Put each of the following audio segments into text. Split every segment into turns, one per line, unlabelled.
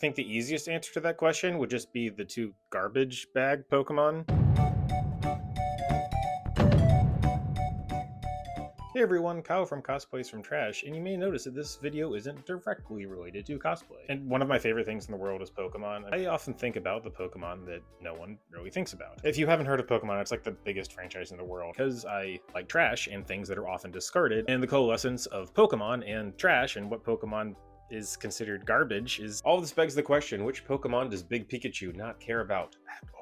think the easiest answer to that question would just be the two garbage bag Pokemon. Hey everyone, Kyle from Cosplays from Trash, and you may notice that this video isn't directly related to cosplay. And one of my favorite things in the world is Pokemon. I often think about the Pokemon that no one really thinks about. If you haven't heard of Pokemon, it's like the biggest franchise in the world because I like trash and things that are often discarded. And the coalescence of Pokemon and trash and what Pokemon is considered garbage is all this begs the question, which Pokemon does Big Pikachu not care about at all?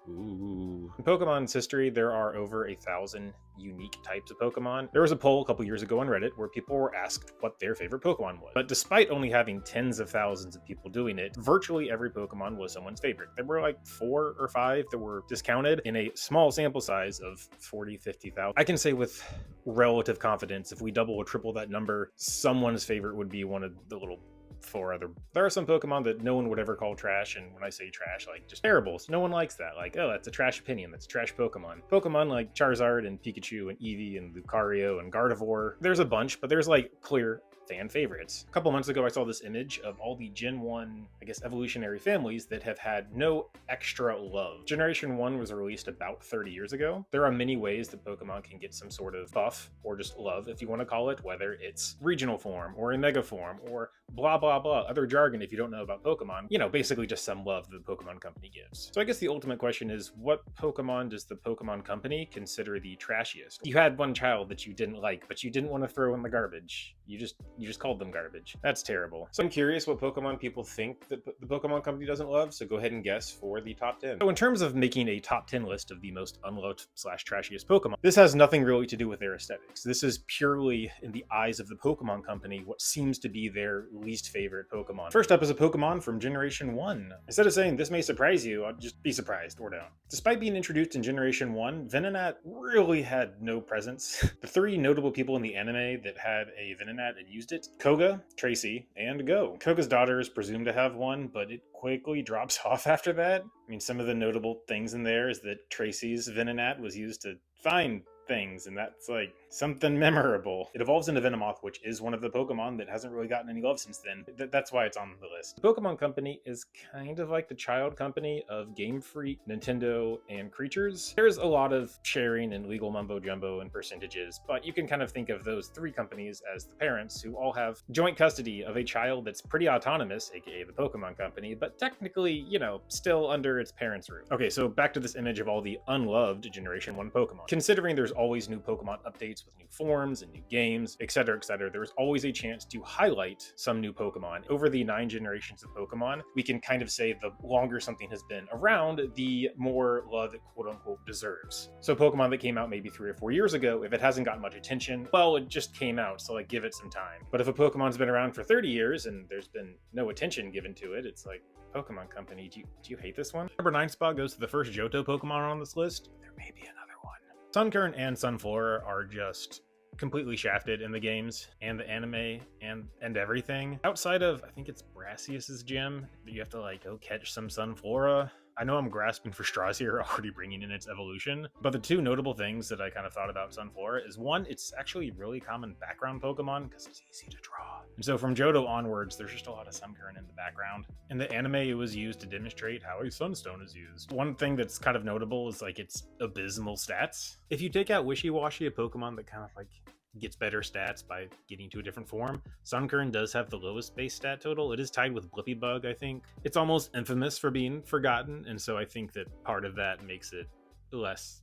Ooh. In Pokemon's history, there are over 1,000 unique types of Pokemon. There was a poll a couple years ago on Reddit where people were asked what their favorite Pokemon was. But despite only having tens of thousands of people doing it, virtually every Pokemon was someone's favorite. There were like 4 or 5 that were discounted in a small sample size of 40, 50,000. I can say with relative confidence, if we double or triple that number, someone's favorite would be one of the little 4 other. There are some Pokemon that no one would ever call trash, and when I say trash, like just terrible. So no one likes that. Like, oh, that's a trash opinion. That's a trash Pokemon. Pokemon like Charizard and Pikachu and Eevee and Lucario and Gardevoir. There's a bunch, but there's like clear fan favorites. A couple months ago, I saw this image of all the Gen 1, I guess, evolutionary families that have had no extra love. Generation 1 was released about 30 years ago. There are many ways that Pokemon can get some sort of buff or just love, if you want to call it, whether it's regional form or a mega form or blah, blah, blah, other jargon if you don't know about Pokemon. You know, basically just some love that the Pokemon Company gives. So I guess the ultimate question is, what Pokemon does the Pokemon Company consider the trashiest? You had one child that you didn't like, but you didn't want to throw in the garbage. You just called them garbage. That's terrible. So I'm curious what Pokemon people think that the Pokemon Company doesn't love, so go ahead and guess for the top 10. So in terms of making a top 10 list of the most unloved / trashiest Pokemon, this has nothing really to do with their aesthetics. This is purely, in the eyes of the Pokemon Company, what seems to be their least favorite Pokemon. First up is a Pokemon from Generation 1. Instead of saying this may surprise you, I'll just be surprised or don't. Despite being introduced in Generation 1, Venonat really had no presence. The 3 notable people in the anime that had a Venonat and used it: Koga, Tracy, and Go. Koga's daughter is presumed to have one, but it quickly drops off after that. I mean, some of the notable things in there is that Tracy's Venonat was used to find things, and that's like something memorable. It evolves into Venomoth, which is one of the Pokemon that hasn't really gotten any love since then. That's why it's on the list. The Pokemon Company is kind of like the child company of Game Freak, Nintendo, and Creatures. There's a lot of sharing and legal mumbo jumbo and percentages, but you can kind of think of those 3 companies as the parents who all have joint custody of a child that's pretty autonomous, aka the Pokemon Company, but technically, you know, still under its parents' roof. Okay, so back to this image of all the unloved Generation 1 Pokemon. Considering there's always new Pokemon updates with new forms and new games, etc., there is always a chance to highlight some new Pokemon. Over the 9 generations of Pokemon, we can kind of say the longer something has been around, the more love it quote-unquote deserves. So Pokemon that came out maybe 3 or 4 years ago, if it hasn't gotten much attention, well, it just came out, so like give it some time. But if a Pokemon's been around for 30 years and there's been no attention given to it, it's like, Pokemon Company, do you hate this one? Number 9 spot goes to the first Johto Pokemon on this list. There may be another one. Sunkern and Sunflora are just completely shafted in the games and the anime and everything. Outside of, I think it's Brassius's gym, you have to like go catch some Sunflora. I know I'm grasping for straws here, already bringing in its evolution, but the 2 notable things that I kind of thought about Sunflora is, 1, it's actually a really common background Pokemon because it's easy to draw. And so from Johto onwards, there's just a lot of Sunkern in the background. In the anime, it was used to demonstrate how a Sunstone is used. One thing that's kind of notable is like its abysmal stats. If you take out Wishiwashi, a Pokemon that kind of like gets better stats by getting to a different form, Sunkern does have the lowest base stat total. It is tied with Blippi, I think. It's almost infamous for being forgotten, and so I think that part of that makes it less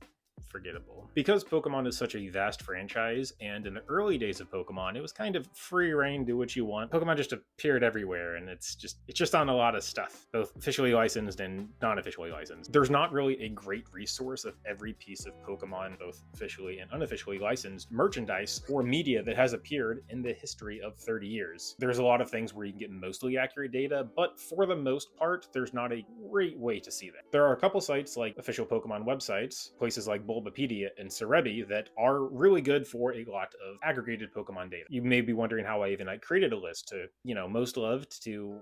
forgettable. Because Pokemon is such a vast franchise, and in the early days of Pokemon, it was kind of free reign, do what you want. Pokemon just appeared everywhere, and it's just on a lot of stuff, both officially licensed and non-officially licensed. There's not really a great resource of every piece of Pokemon, both officially and unofficially licensed, merchandise or media that has appeared in the history of 30 years. There's a lot of things where you can get mostly accurate data, but for the most part, there's not a great way to see that. There are a couple sites like official Pokemon websites, places like Bulbapedia and Cerebi, that are really good for a lot of aggregated Pokemon data. You may be wondering how I created a list to, most loved to,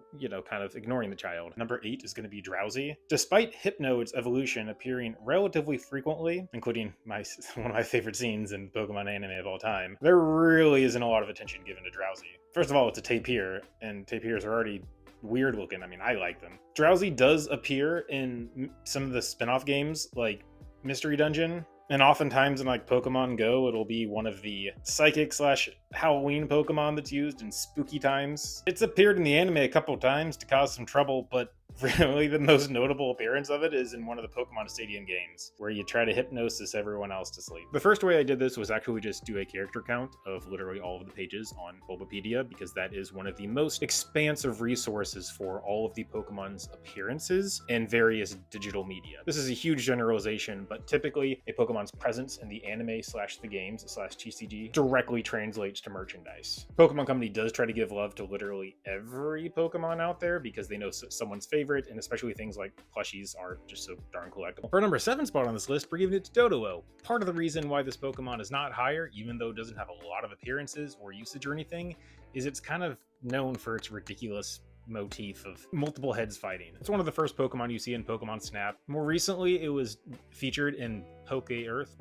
kind of ignoring the child. Number 8 is going to be Drowsy. Despite Hypnode's evolution appearing relatively frequently, including one of my favorite scenes in Pokemon anime of all time, there really isn't a lot of attention given to Drowsy. First of all, it's a tapir, and tapirs are already weird looking. I mean, I like them. Drowsy does appear in some of the spin-off games like Mystery Dungeon, and oftentimes in like Pokemon Go, it'll be one of the psychic / Halloween Pokemon that's used in spooky times. It's appeared in the anime a couple times to cause some trouble, but really the most notable appearance of it is in one of the Pokemon Stadium games, where you try to hypnosis everyone else to sleep. The first way I did this was actually just do a character count of literally all of the pages on Bulbapedia, because that is one of the most expansive resources for all of the Pokemon's appearances and various digital media. This is a huge generalization, but typically a Pokemon's presence in the anime / the games / TCG directly translates to merchandise. Pokemon Company does try to give love to literally every Pokemon out there because they know someone's favorite, and especially things like plushies are just so darn collectible. For number 7 spot on this list, we're giving it to Doduo. Part of the reason why this Pokemon is not higher, even though it doesn't have a lot of appearances or usage or anything, is it's kind of known for its ridiculous motif of multiple heads fighting. It's one of the first Pokemon you see in Pokemon Snap. More recently, it was featured in Poke Earth,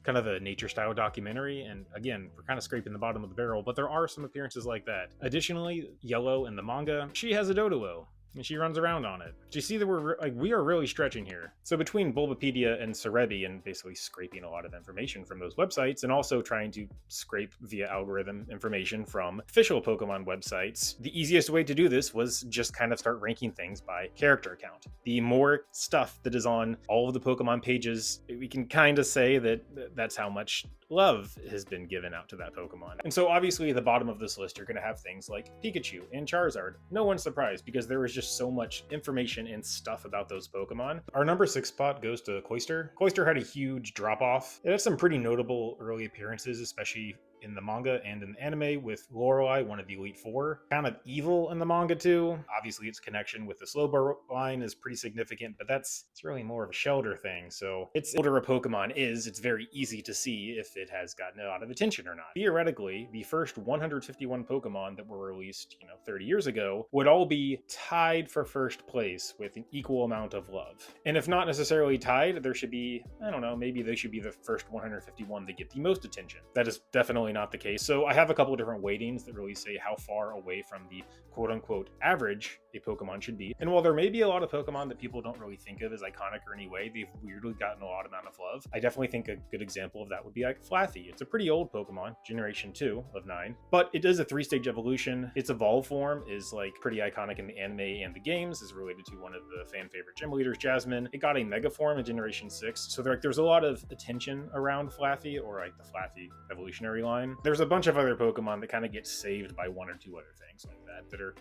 kind of a nature style documentary, and again, we're kind of scraping the bottom of the barrel, but there are some appearances like that. Additionally, Yellow in the manga, she has a Doduo, and she runs around on it. Do you see that we are really stretching here? So between Bulbapedia and Cerebi, and basically scraping a lot of information from those websites, and also trying to scrape via algorithm information from official Pokemon websites, the easiest way to do this was just kind of start ranking things by character count. The more stuff that is on all of the Pokemon pages, we can kind of say that that's how much love has been given out to that Pokemon. And so obviously at the bottom of this list, you're going to have things like Pikachu and Charizard. No one's surprised because there was just so much information and stuff about those Pokemon. Our number 6 spot goes to Cloyster. Cloyster had a huge drop off. It had some pretty notable early appearances, especially in the manga and in the anime, with Lorelei, one of the Elite Four. Kind of evil in the manga too. Obviously its connection with the Slowbro line is pretty significant, but it's really more of a Shelter thing. So it's older a Pokemon is, it's very easy to see if it has gotten a lot of attention or not. Theoretically, the first 151 Pokemon that were released, 30 years ago would all be tied for first place with an equal amount of love. And if not necessarily tied, there should be, I don't know, maybe they should be the first 151 that get the most attention. That is definitely not the case. So I have a couple different weightings that really say how far away from the quote-unquote average a Pokemon should be. And while there may be a lot of Pokemon that people don't really think of as iconic or any way, they've weirdly gotten a lot amount of love. I definitely think a good example of that would be like Flaffy. It's a pretty old Pokemon, generation 2 of 9, but it is a 3-stage evolution. Its evolved form is like pretty iconic in the anime and the games, is related to one of the fan favorite gym leaders, Jasmine. It got a Mega Form in generation 6, so there's a lot of attention around Flaffy, or like the Flaffy evolutionary line. There's a bunch of other Pokemon that kind of get saved by one or two other things like that are,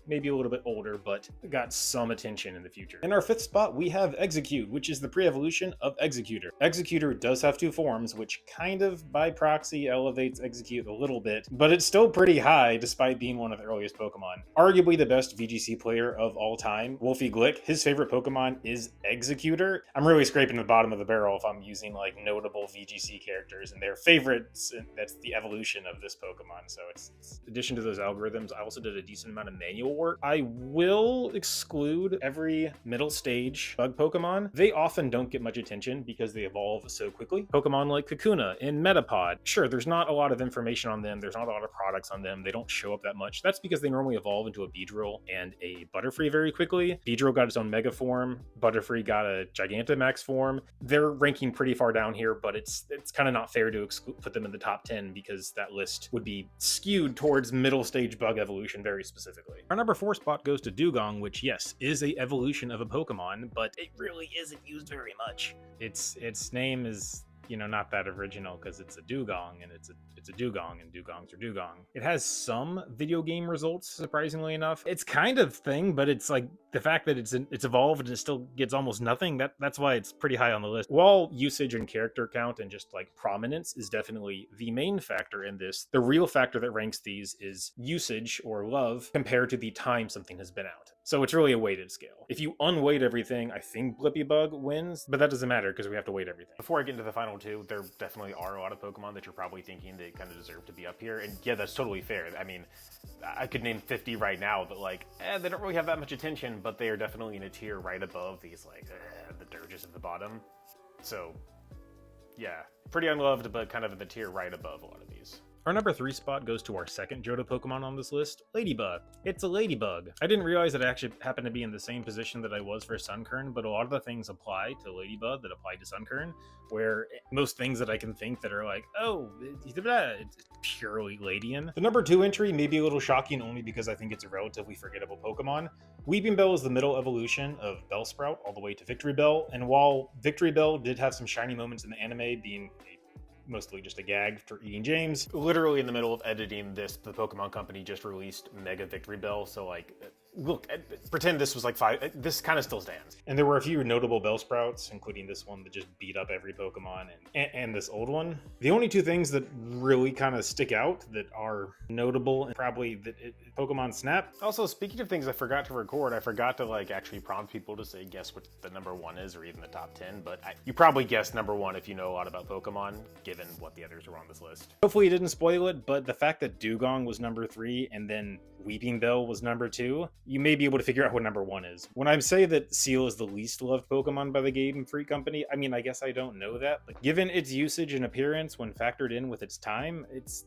maybe a little bit older, but got some attention in the future. In our 5th spot, we have Execute, which is the pre-evolution of Executor. Executor does have 2 forms, which kind of by proxy elevates Execute a little bit, but it's still pretty high despite being one of the earliest Pokemon. Arguably the best VGC player of all time, Wolfie Glick, his favorite Pokemon is Executor. I'm really scraping the bottom of the barrel if I'm using like notable VGC characters and their favorites, and that's the evolution of this Pokemon. So it's in addition to those algorithms, I also did a decent amount of manual work. I will exclude every middle stage bug Pokemon. They often don't get much attention because they evolve so quickly. Pokemon like Kakuna and Metapod, sure, there's not a lot of information on them, there's not a lot of products on them, they don't show up that much. That's because they normally evolve into a Beedrill and a Butterfree very quickly. Beedrill got its own Mega Form, Butterfree got a Gigantamax form. They're ranking pretty far down here, but it's kind of not fair to put them in the top 10 because that list would be skewed towards middle stage bug evolution very specifically. Our number 4 spot goes to Dugong, which yes, is a evolution of a Pokemon, but it really isn't used very much. Its name is, not that original because it's a Dugong and it's a Dugong and Dugongs are Dugong. It has some video game results, surprisingly enough. It's kind of thing, but it's like the fact that it's evolved and it still gets almost nothing, that's why it's pretty high on the list. While usage and character count and just like prominence is definitely the main factor in this, the real factor that ranks these is usage or love compared to the time something has been out. So it's really a weighted scale. If you unweight everything, I think Blippi wins, but that doesn't matter because we have to weight everything. Before I get into the final 2, there definitely are a lot of Pokemon that you're probably thinking that kind of deserve to be up here. And yeah, that's totally fair. I mean, I could name 50 right now, but they don't really have that much attention, but they are definitely in a tier right above these the dirges at the bottom. So yeah, pretty unloved, but kind of in the tier right above a lot of these. Our number 3 spot goes to our second Johto Pokemon on this list, Ladybug. It's a ladybug. I didn't realize that it actually happened to be in the same position that I was for Sunkern, but a lot of the things apply to Ladybug that apply to Sunkern, where most things that I can think that are like, oh, it's purely Ladian. The number 2 entry may be a little shocking only because I think it's a relatively forgettable Pokemon. Weeping Bell is the middle evolution of Bellsprout all the way to Victory Bell, and while Victory Bell did have some shiny moments in the anime, being mostly just a gag for eating James, literally in the middle of editing this, the Pokemon Company just released Mega Victory Bell, so like, look, pretend this was like 5, this kind of still stands. And there were a few notable Bellsprouts, including this one that just beat up every Pokemon, and this old one. The only 2 things that really kind of stick out that are notable, and probably that Pokemon Snap. Also, speaking of things I forgot to record, I forgot to like actually prompt people to say guess what the number 1 is, or even the top 10, but you probably guessed number 1 if you know a lot about Pokemon, given what the others are on this list. Hopefully you didn't spoil it, but the fact that Dugong was number 3 and then Weeping Bell was number 2, you may be able to figure out what number 1 is. When I say that Seal is the least loved Pokemon by the Game Freak Company, I mean, I guess I don't know that. But given its usage and appearance when factored in with its time,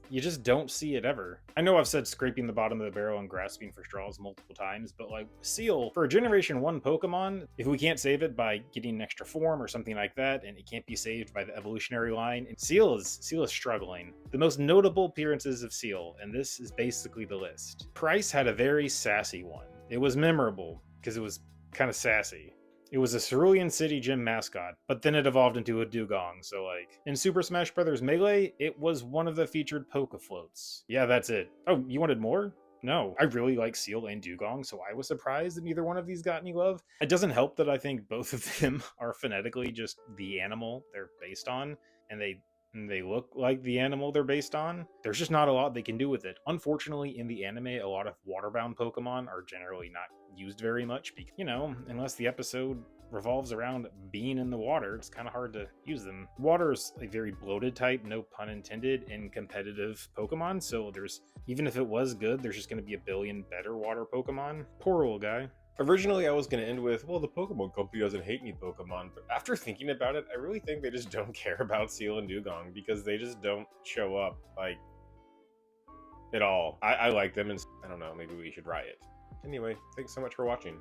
you just don't see it ever. I know I've said scraping the bottom of the barrel and grasping for straws multiple times, but like Seal, for a Generation 1 Pokemon, if we can't save it by getting an extra form or something like that, and it can't be saved by the evolutionary line, and Seal is struggling. The most notable appearances of Seal, and this is basically the list. Price had a very sassy one. It was memorable because it was kind of sassy. It was a Cerulean City Gym mascot, but then it evolved into a Dugong, so like... In Super Smash Bros. Melee, it was one of the featured Poke-Floats. Yeah, that's it. Oh, you wanted more? No. I really like Seal and Dugong, so I was surprised that neither one of these got any love. It doesn't help that I think both of them are phonetically just the animal they're based on, and they look like the animal they're based on. There's just not a lot they can do with it. Unfortunately, in the anime, a lot of waterbound Pokemon are generally not used very much because, you know, unless the episode revolves around being in the water, it's kind of hard to use them. Water is a very bloated type, no pun intended, in competitive Pokemon, so even if it was good, there's just going to be a billion better water Pokemon. Poor old guy. Originally, I was going to end with, well, the Pokemon Company doesn't hate me, Pokemon, but after thinking about it, I really think they just don't care about Seal and Dugong because they just don't show up, like, at all. I like them, and I don't know, maybe we should riot. Anyway, thanks so much for watching.